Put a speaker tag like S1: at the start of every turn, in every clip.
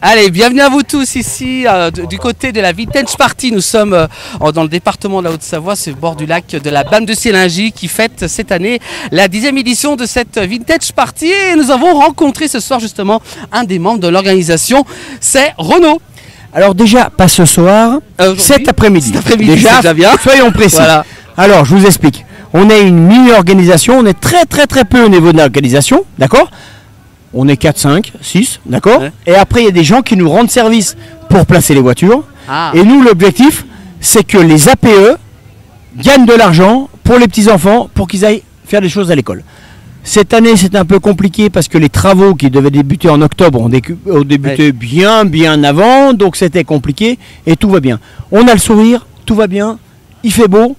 S1: Allez, bienvenue à vous tous ici du côté de la Vintage Party. Nous sommes dans le département de la Haute-Savoie, c'est au bord du lac de la BAM de Sélingy qui fête cette année la 10e édition de cette Vintage Party. Et nous avons rencontré ce soir justement un des membres de l'organisation, c'est Renaud.
S2: Alors déjà, pas ce soir, cet après-midi. Déjà, bien. Soyons précis. Voilà. Alors, je vous explique. On est une mini-organisation, on est très peu au niveau de l'organisation, d'accord ? On est 4, 5, 6, d'accord ? Ouais. Et après, il y a des gens qui nous rendent service pour placer les voitures. Ah. Et nous, l'objectif, c'est que les APE gagnent de l'argent pour les petits-enfants, pour qu'ils aillent faire des choses à l'école. Cette année, c'est un peu compliqué parce que les travaux qui devaient débuter en octobre ont débuté bien avant, donc c'était compliqué et tout va bien. On a le sourire, tout va bien, il fait beau,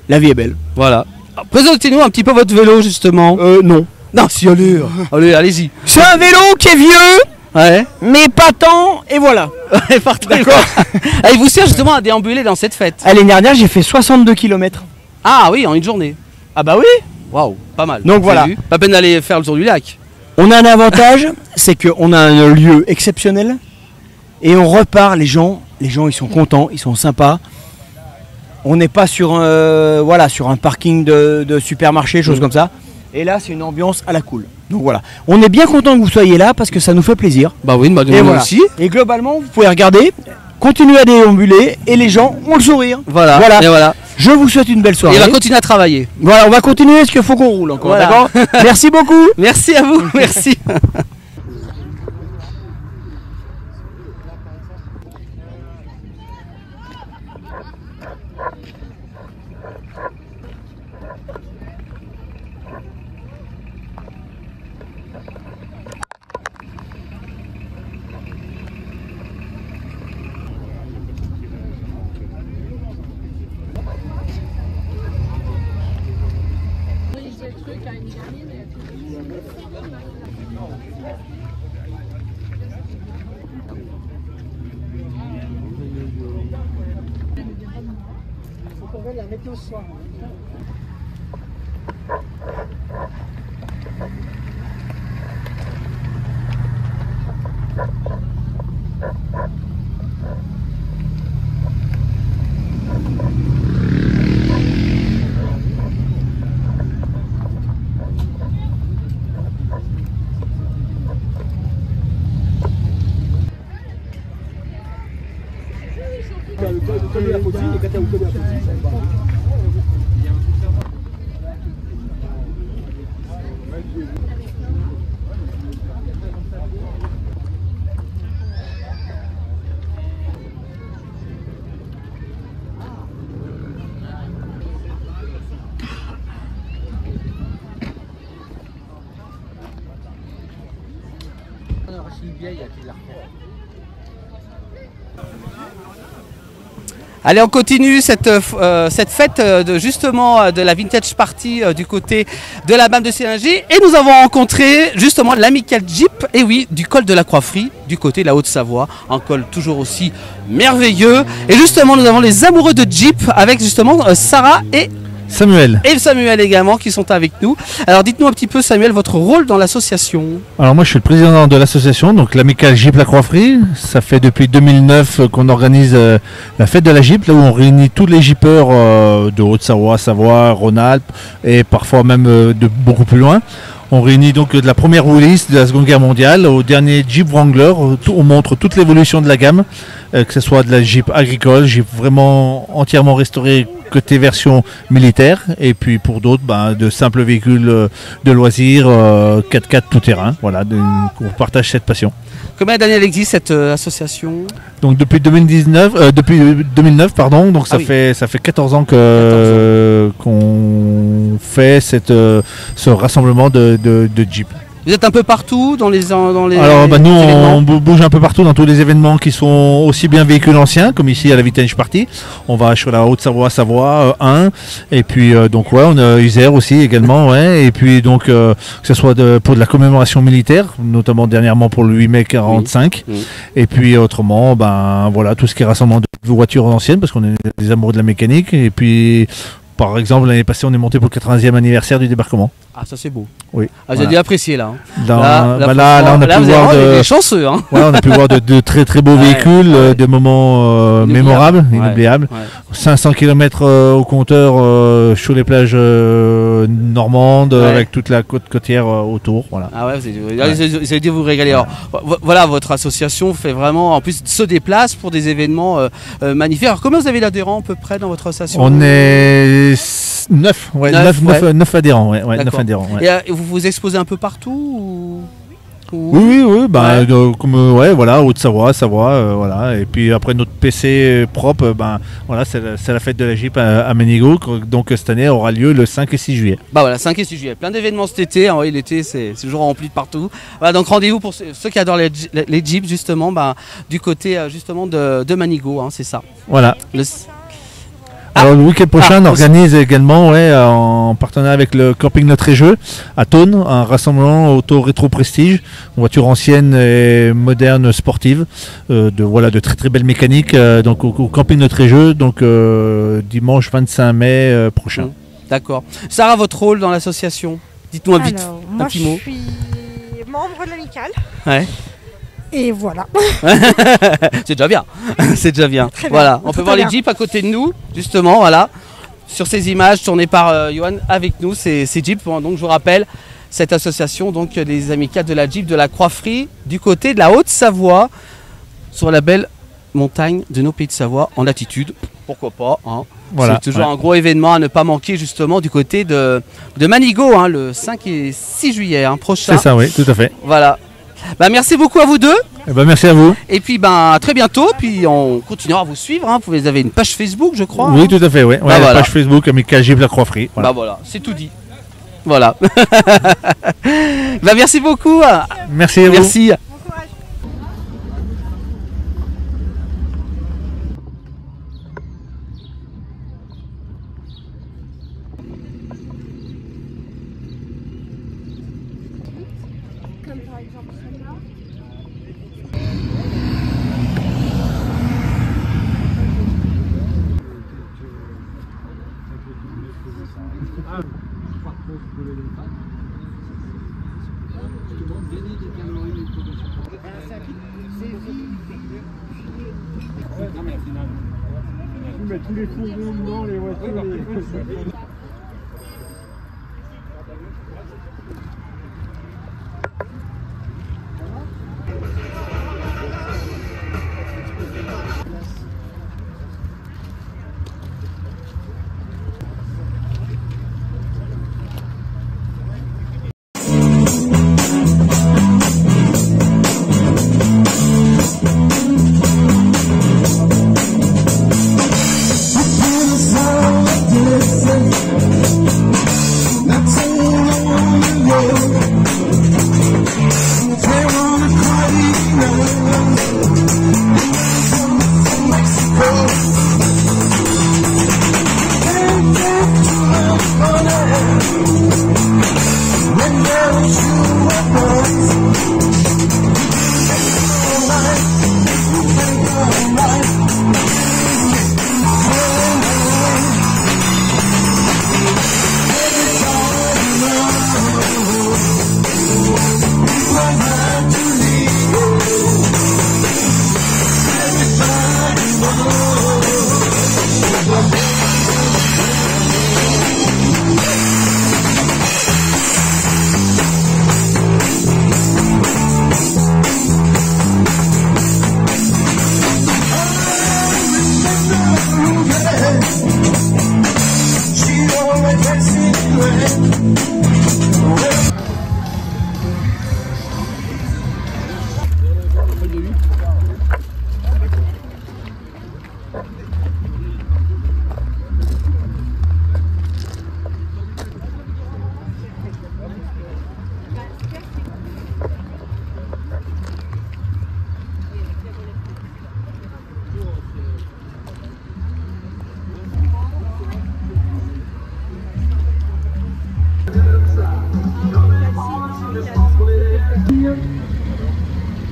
S2: la vie est belle.
S1: Voilà. Présentez-nous un petit peu votre vélo, justement.
S2: Non.
S1: Non, si, allez, allez-y.
S2: C'est un vélo qui est vieux, mais pas tant, et voilà.
S1: D'accord. Il vous sert justement à déambuler dans cette fête.
S2: L'année dernière, j'ai fait 62 km.
S1: Ah oui, en une journée.
S2: Ah bah oui.
S1: Waouh, pas mal.
S2: Donc voilà.
S1: Pas peine d'aller faire le tour du lac.
S2: On a un avantage, c'est qu'on a un lieu exceptionnel, et on repart, les gens ils sont contents, ils sont sympas. On n'est pas sur un parking de supermarché, choses comme ça. Et là, c'est une ambiance à la cool. Donc voilà. On est bien content que vous soyez là parce que ça nous fait plaisir.
S1: Bah oui, nous
S2: voilà.
S1: aussi.
S2: Et globalement, vous pouvez regarder, continuer à déambuler et les gens ont le sourire.
S1: Voilà. Et voilà.
S2: Je vous souhaite une belle soirée.
S1: Et on va continuer à travailler.
S2: Voilà, on va continuer parce qu'il faut qu'on roule encore. Voilà. D'accord. Merci beaucoup.
S1: Merci à vous. Merci.
S3: La météo ce soir.
S1: Allez, on continue cette fête justement de la Vintage Party du côté de la BAM de Sélingy. Et nous avons rencontré justement l'Amical Jeep, et oui, du col de la Croix-Frie, du côté de la Haute-Savoie. Un col toujours aussi merveilleux. Et justement, nous avons les amoureux de Jeep avec justement Sarah et
S4: Samuel.
S1: Et Samuel également qui sont avec nous. Alors dites-nous un petit peu, Samuel, votre rôle dans l'association.
S4: Alors moi je suis le président de l'association, donc l'Amical Jeep La Croix-Frie. Ça fait depuis 2009 qu'on organise la fête de la Jeep, là où on réunit tous les jeepers de Haute-Savoie, Savoie, Rhône-Alpes et parfois même de beaucoup plus loin. On réunit donc de la première release de la Seconde Guerre mondiale au dernier Jeep Wrangler. On montre toute l'évolution de la gamme, que ce soit de la Jeep agricole, Jeep vraiment entièrement restaurée côté version militaire, et puis pour d'autres, de simples véhicules de loisirs, 4x4 tout-terrain. Voilà, on partage cette passion.
S1: Combien d'années elle existe cette association?
S4: Donc depuis 2009, pardon. Donc ça fait 14 ans qu'on fait ce rassemblement de Jeep.
S1: Vous êtes un peu partout dans les
S4: Alors nous on bouge un peu partout dans tous les événements qui sont aussi bien véhicules anciens, comme ici à la Vintage Party. On va sur la Haute-Savoie, Savoie 1, et puis donc on a Isère aussi également, et puis donc que ce soit pour de la commémoration militaire, notamment dernièrement pour le 8 mai 45, et puis autrement voilà tout ce qui est rassemblement de voitures anciennes, parce qu'on est des amoureux de la mécanique, et puis par exemple, l'année passée, on est monté pour le 80e anniversaire du débarquement.
S1: Ah, ça c'est beau.
S4: Oui.
S1: Ah, j'ai dû apprécier là.
S4: Là, on a pu voir
S1: des chanceux. Hein.
S4: Ouais, on a pu voir de très très beaux véhicules, des moments mémorables, inoubliables. Ouais. 500 km au compteur sur les plages normandes, avec toute la côte côtière autour. Voilà.
S1: Ah ouais, vous avez dû vous régaler. Alors, voilà, votre association fait vraiment, en plus, se déplace pour des événements magnifiques. Alors, combien vous avez d'adhérents à peu près dans votre association?
S4: On est 9 adhérents. Ouais, 9 adhérents.
S1: Ouais. Et vous vous exposez un peu partout
S4: Oui, comme voilà, Haute-Savoie, voilà. Et puis après notre PC propre, voilà, c'est la fête de la Jeep à Manigo, donc cette année aura lieu le 5 et 6 juillet.
S1: Bah voilà, 5 et 6 juillet, plein d'événements cet été. Oui, l'été c'est toujours rempli de partout. Voilà, donc rendez-vous pour ceux qui adorent les Jeeps justement, du côté justement de Manigo, hein, c'est ça.
S4: Voilà. Alors le week-end prochain, on organise également, en partenariat avec le camping Notre et Jeu à Thônes, un rassemblement auto rétro prestige, voitures anciennes et modernes sportives, de très très belles mécaniques, donc au camping Notre et Jeu, donc dimanche 25 mai prochain.
S1: D'accord. Sarah, votre rôle dans l'association? Dites-nous vite un petit mot.
S3: Je suis membre de l'amicale.
S1: Ouais.
S3: Et voilà.
S1: C'est déjà bien. C'est déjà bien. Voilà. On peut voir les Jeeps à côté de nous, justement, voilà. Sur ces images tournées par Johan avec nous, ces Jeeps. Donc je vous rappelle, cette association, donc les amicales de la Jeep de la Croix-Frie, du côté de la Haute-Savoie, sur la belle montagne de nos pays de Savoie, en latitude. Pourquoi pas, hein. Voilà, c'est toujours un gros événement à ne pas manquer, justement, du côté de Manigo, hein, le 5 et 6 juillet prochain.
S4: C'est ça, oui, tout à fait.
S1: Voilà. Merci beaucoup à vous deux.
S4: Merci à vous.
S1: Et puis à très bientôt. Puis on continuera à vous suivre. Hein. Vous avez une page Facebook, je crois.
S4: Oui, tout à fait. Ouais. La page Facebook Amicale Jeep la Croix-Frie.
S1: Voilà. Voilà, c'est tout dit. Voilà. Merci beaucoup.
S4: Merci à vous.
S1: Merci.
S3: Comme par exemple celle-là.
S5: Mais tous les fourgons dedans, les voitures.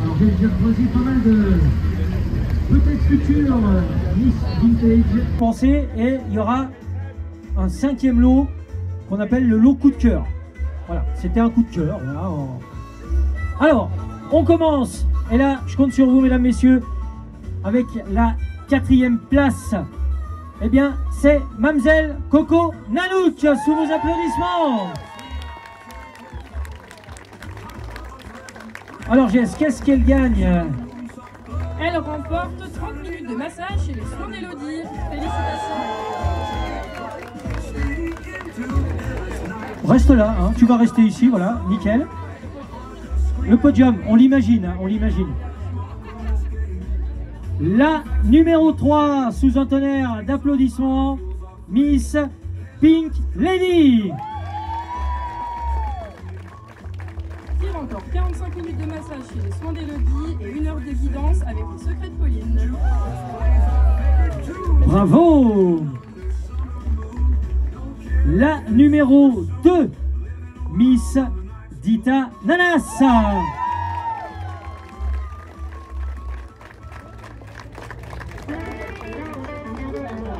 S6: Alors j'ai choisi pas mal de peut-être futurs Miss Vintage.
S7: Pensez, et il y aura un 5e lot qu'on appelle le lot coup de cœur. Voilà, c'était un coup de cœur. Voilà. Alors, on commence. Et là, je compte sur vous, mesdames, messieurs, avec la 4e place. Eh bien, c'est Mamzelle Coco Nanouk, sous vos applaudissements. Alors, Jess, qu'est-ce qu'elle gagne?
S8: Elle remporte 30 minutes de massage chez les soins d'Élodie. Félicitations.
S7: Reste là, hein, tu vas rester ici, voilà, nickel. Le podium, on l'imagine, hein, on l'imagine. La numéro 3, sous un tonnerre d'applaudissements, Miss Pink Lady.
S8: Qui remporte 45 minutes de massage chez les soins d'Élodie et 1 heure de guidance avec les secrets de Pauline.
S7: Bravo. La numéro 2, Miss Dita Nanas.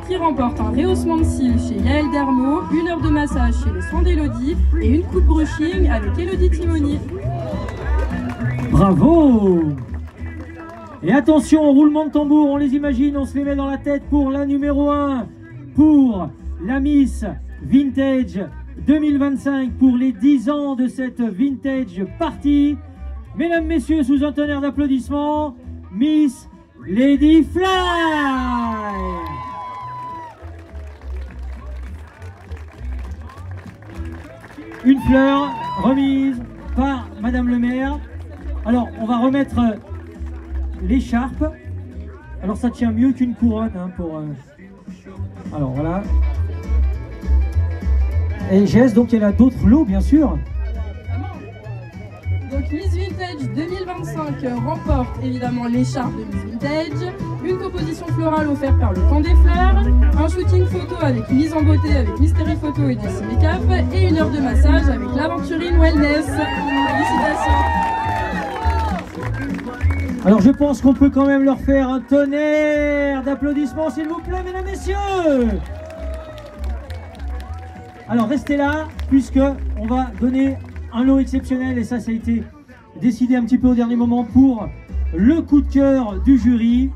S8: Qui remporte un rehaussement de cils chez Yael Dermo, 1 heure de massage chez les soins d'Élodie et une coupe brushing avec Élodie Timoni.
S7: Bravo. Et attention, roulement de tambour, on les imagine, on se les met dans la tête pour la numéro 1, pour la Miss Vintage 2025, pour les 10 ans de cette Vintage Party. Mesdames, messieurs, sous un tonnerre d'applaudissements, Miss Lady Fly. Une fleur remise par Madame le maire. Alors, on va remettre l'écharpe. Alors, ça tient mieux qu'une couronne. Hein, Alors, voilà. Et Jess, donc, elle a d'autres lots, bien sûr.
S8: Donc, Miss Vintage 2025 remporte évidemment l'écharpe de Miss Vintage, une composition florale offerte par le Camp des Fleurs, un shooting photo avec mise en beauté avec Mystery Photo et DC Makeup et 1 heure de massage avec l'Aventurine Wellness. Félicitations.
S7: Alors je pense qu'on peut quand même leur faire un tonnerre d'applaudissements, s'il vous plaît, mesdames, messieurs. Alors restez là, puisque on va donner un lot exceptionnel, et ça a été décidé un petit peu au dernier moment pour le coup de cœur du jury.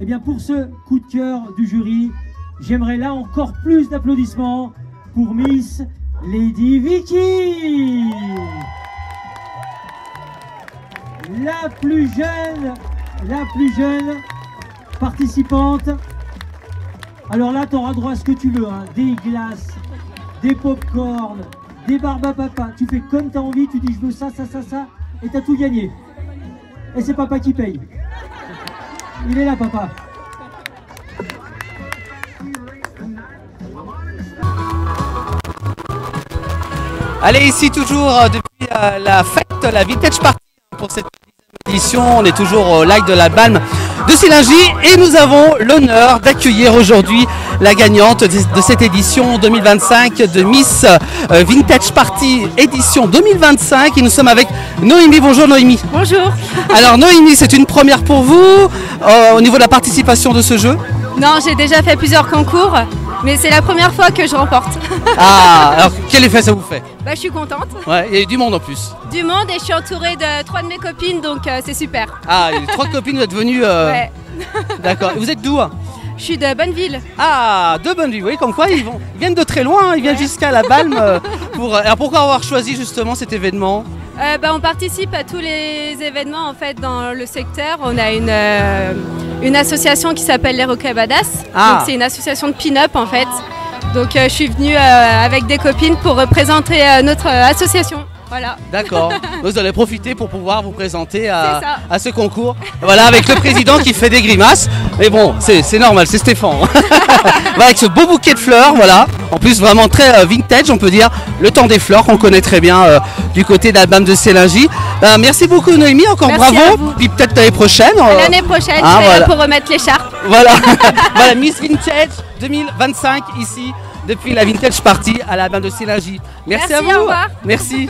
S7: Et bien pour ce coup de cœur du jury, j'aimerais là encore plus d'applaudissements pour Miss Lady Vicky. La plus jeune participante. Alors là, tu auras droit à ce que tu veux, hein. Des glaces, des pop-corn, des barbes à papa. Tu fais comme tu as envie, tu dis je veux ça, ça, ça, ça, et tu as tout gagné. Et c'est papa qui paye. Il est là, papa.
S1: Allez, ici toujours depuis la fête, la Vintage Party pour cette édition. On est toujours au lac de la Balme de Sillingy et nous avons l'honneur d'accueillir aujourd'hui la gagnante de cette édition 2025 de Miss Vintage Party édition 2025 et nous sommes avec Noémie. Bonjour Noémie.
S9: Bonjour.
S1: Alors Noémie, c'est une première pour vous au niveau de la participation de ce jeu?
S9: Non, j'ai déjà fait plusieurs concours, mais c'est la première fois que je remporte.
S1: Ah, alors quel effet ça vous fait?
S9: Bah, je suis contente.
S1: Ouais, il y a eu du monde en plus.
S9: Du monde et je suis entourée de 3 de mes copines, donc c'est super.
S1: Ah, il y a 3 copines, vous êtes venues.
S9: Ouais.
S1: D'accord. Vous êtes d'où?
S9: Je suis de Bonneville.
S1: Ah, de Bonneville, oui, comme quoi ils viennent de très loin, ils viennent jusqu'à la Balme. Alors pourquoi avoir choisi justement cet événement?
S9: On participe à tous les événements en fait dans le secteur. On a une association qui s'appelle les Roquets Badass. Donc c'est une association de pin-up en fait. Donc je suis venue avec des copines pour représenter notre association. Voilà.
S1: D'accord. Vous allez profiter pour pouvoir vous présenter à ce concours. Voilà, avec le président qui fait des grimaces. Mais bon, c'est normal, c'est Stéphane. Voilà, avec ce beau bouquet de fleurs, voilà. En plus, vraiment très vintage, on peut dire. Le temps des fleurs qu'on connaît très bien du côté de la Balme de Sillingy. Merci beaucoup Noémie, encore
S9: merci
S1: bravo. Puis peut-être l'année prochaine.
S9: L'année prochaine, je vais là pour remettre l'écharpe.
S1: Voilà. Voilà, Miss Vintage 2025 ici. Depuis la Vintage Party à la Balme de Sillingy. Merci à vous.
S9: Au revoir.
S1: Merci.